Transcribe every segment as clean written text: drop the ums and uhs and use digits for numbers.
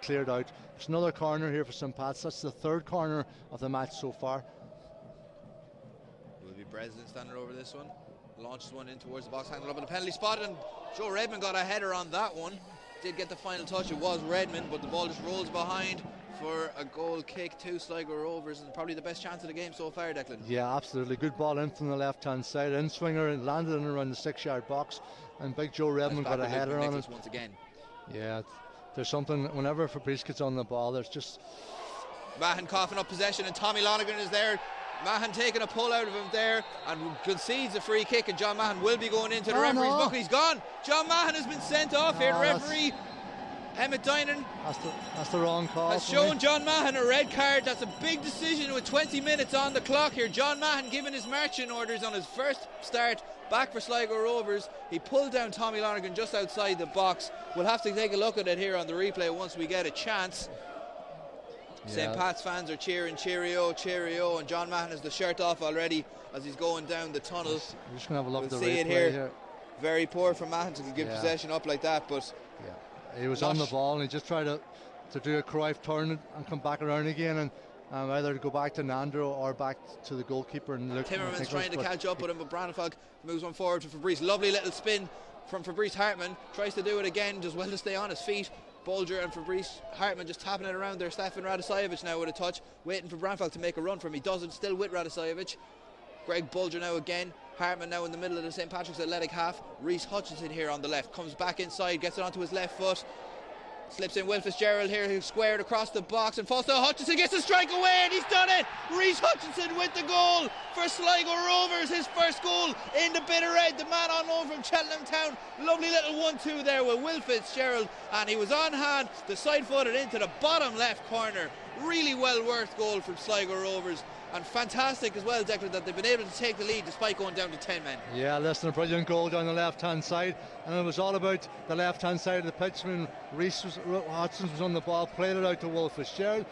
cleared out. It's another corner here for St. Pat's. That's the third corner of the match so far. Will be Breslin standing over this one. Launches one in towards the box, handled up at the penalty spot, and Joe Redmond got a header on that one. Did get the final touch. It was Redmond, but the ball just rolls behind for a goal kick to Sligo Rovers, and probably the best chance of the game so far, Declan. Yeah, absolutely. Good ball in from the left-hand side. In swinger and landed in around the 6-yard box, and big Joe Redmond got a header on it. Once again. Yeah, there's something, whenever Fabrice gets on the ball, there's just... Mahon coughing up possession, and Tommy Lonergan is there. Mahon taking a pull out of him there and concedes a free kick, and John Mahon will be going into the referee's book. He's gone. John Mahon has been sent off here. The referee, Emmett Dinan, that's the wrong call. Has shown John Mahon a red card. That's a big decision with 20 minutes on the clock here. John Mahon giving his marching orders on his first start back for Sligo Rovers. He pulled down Tommy Lonergan just outside the box. We'll have to take a look at it here on the replay once we get a chance. St. Pat's fans are cheering cheerio, cheerio, and John Mahon has the shirt off already as he's going down the tunnel. We're just going to have a look at the replay here. Very poor from Mahon to give possession up like that, but he was on the ball and he just tried to do a Cruyff turn and come back around again, and either go back to Nandro or back to the goalkeeper. And look, Timmerman's trying to catch up with him, but Branefalk moves one forward to Fabrice. Lovely little spin from Fabrice Hartman. Tries to do it again, does well to stay on his feet. Bulger and Fabrice Hartman just tapping it around there. Stefan Radosavljevic now with a touch, waiting for Branefalk to make a run for him. He doesn't, still with Radosavljevic. Greg Bulger now again. Hartman now in the middle of the St. Patrick's Athletic half. Rhys Hutchinson here on the left, comes back inside, gets it onto his left foot. Slips in Will Fitzgerald here, who's squared across the box, and falls to Hutchinson, gets the strike away, and he's done it! Rhys Hutchinson with the goal for Sligo Rovers, his first goal in the bitter red. The man on loan from Cheltenham Town. Lovely little 1-2 there with Will Fitzgerald, and he was on hand, the side footed into the bottom left corner. Really well worth goal from Sligo Rovers. And fantastic as well, Declan, that they've been able to take the lead despite going down to 10 men. Yeah, listen, a brilliant goal down the left-hand side, and it was all about the left-hand side of the pitch when Hutchinson was on the ball, played it out to Will Fitzgerald,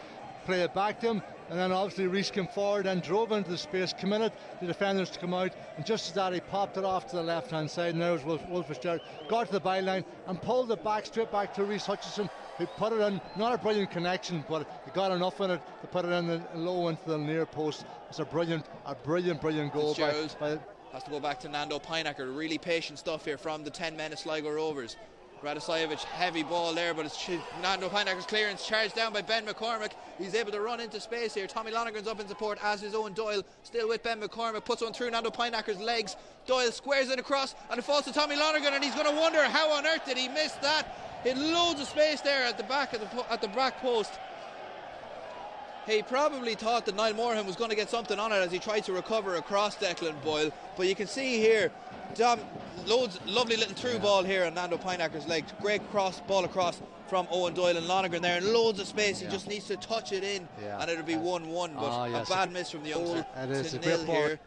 played it back to him, and then obviously Rhys came forward and drove into the space, committed the defenders to come out, and just as that he popped it off to the left-hand side, and there was Will Fitzgerald, got to the byline and pulled it back, straight back to Rhys Hutchinson, who put it in. Not a brilliant connection, but he got enough in it to put it in the low into the near post. It's a brilliant goal. Has to go back to Nando Pijnacker. Really patient stuff here from the 10 men of Sligo Rovers. Radosavljevic, heavy ball there, but it's Nando Pijnacker's clearance charged down by Ben McCormick. He's able to run into space here. Tommy Lonergan's up in support, as is Owen Doyle, still with Ben McCormick, puts one through Nando Pijnacker's legs. Doyle squares it across, and it falls to Tommy Lonergan, and he's going to wonder how on earth did he miss that. He had loads of space there at the back at the back post. He probably thought that Niall Moorhan was going to get something on it as he tried to recover across Declan Boyle, but you can see here lovely little through ball here on Nando Pijnacker's legs. Great ball across from Owen Doyle and Lonergan there, and loads of space. He just needs to touch it in, and it'll be 1-1, but a bad miss from the youngster. It is a great ball here.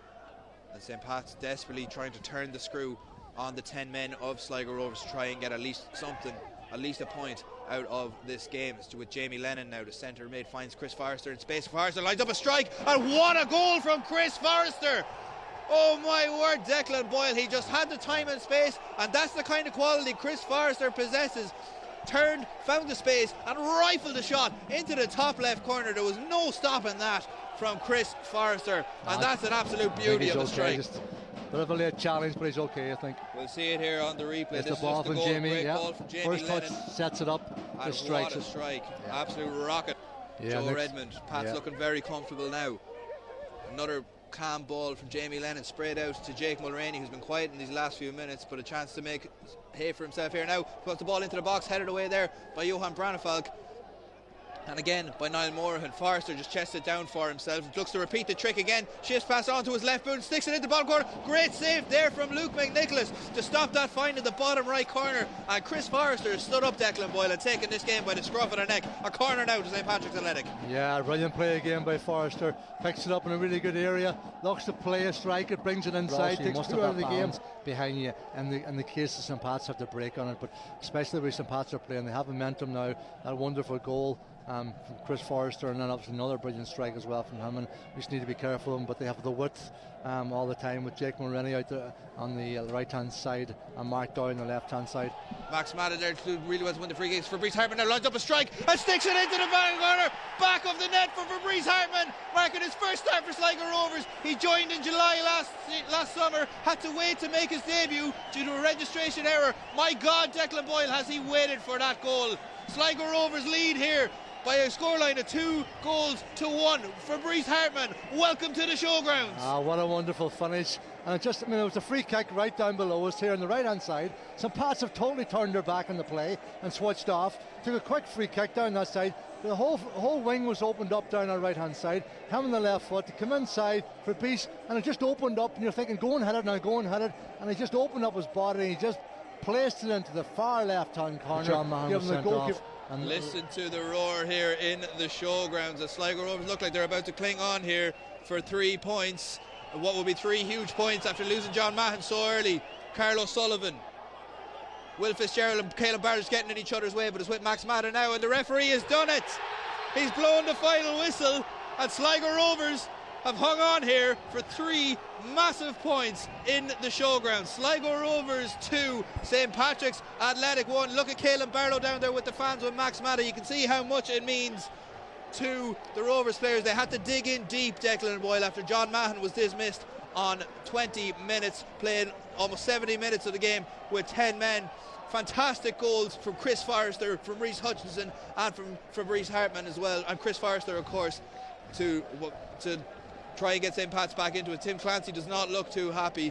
And St. Pat's desperately trying to turn the screw on the 10 men of Sligo Rovers to try and get at least something, at least a point out of this game. It's with Jamie Lennon now, the centre mid, finds Chris Forrester in space. Forrester lines up a strike, and what a goal from Chris Forrester! Oh my word, Declan Boyle, he just had the time and space, and that's the kind of quality Chris Forrester possesses. Turned, found the space, and rifled a shot into the top left corner. There was no stopping that from Chris Forrester, and that's an absolute beauty of a strike. Bit of a late challenge, but he's okay, I think. We'll see it here on the replay. It's this the ball from Jamie. Ball from Jamie First Lennon. touch sets it up. And what a strike. Absolute rocket. Joe Redmond. Pat's looking very comfortable now. Another calm ball from Jamie Lennon, sprayed out to Jake Mulroney, who's been quiet in these last few minutes, but a chance to make hay for himself here now. Puts the ball into the box, headed away there by Johan Branefalk. And again by Niall Moorhan. Forrester just chests it down for himself, looks to repeat the trick again, shifts pass on to his left boot, sticks it into the bottom corner. Great save there from Luke McNicholas to stop that find in the bottom right corner, and Chris Forrester has stood up Declan Boyle and taken this game by the scruff of the neck. A corner now to St. Patrick's Athletic. Yeah, brilliant play again by Forrester, picks it up in a really good area, looks to play a strike, it brings it inside, takes two out of the game behind you, and the case of St. Pat's have to break on it, but especially where St. Pat's are playing, they have momentum now. That wonderful goal from Chris Forrester, and then obviously another brilliant strike as well from him, and we just need to be careful of them, but they have the width all the time with Jake Mulroney out there on the right hand side and Mark Doyle on the left hand side. Max Madden there to really well to win the free kicks. Fabrice Hartman now lines up a strike and sticks it into the back corner, back of the net for Fabrice Hartman, marking his first start for Sligo Rovers. He joined in July last summer, had to wait to make his debut due to a registration error. My God, Declan Boyle, has he waited for that goal. Sligo Rovers lead here by a scoreline of 2-1. Fabrice Hartman, welcome to the Showgrounds. What a wonderful finish. And it was a free kick right down below us here on the right hand side. St. Pat's have totally turned their back on the play and switched off. Took a quick free kick down that side. The whole wing was opened up down our right hand side. Him on the left foot to come inside for Fabrice, and it just opened up, and you're thinking, go and hit it now, go and hit it. And he just opened up his body, and he just placed it into the far left hand corner. John Mahan was sent off. And listen to the roar here in the Showgrounds as Sligo Rovers look like they're about to cling on here for 3 points. What will be 3 huge points after losing John Mahan so early. Carlo Sullivan, Will Fitzgerald and Caelan Barrett getting in each other's way, but it's with Max Madden now, and the referee has done it. He's blown the final whistle, and Sligo Rovers have hung on here for 3 massive points in the Showgrounds. Sligo Rovers 2, St. Patrick's Athletic 1. Look at Caelan Barlow down there with the fans with Max Madden. You can see how much it means to the Rovers players. They had to dig in deep, Declan Boyle, after John Mahan was dismissed on 20 minutes, playing almost 70 minutes of the game with 10 men. Fantastic goals from Chris Forrester, from Reece Hutchinson, and from Fabrice Hartman as well, and Chris Forrester, of course, to try and get St. Pat's back into it. Tim Clancy does not look too happy.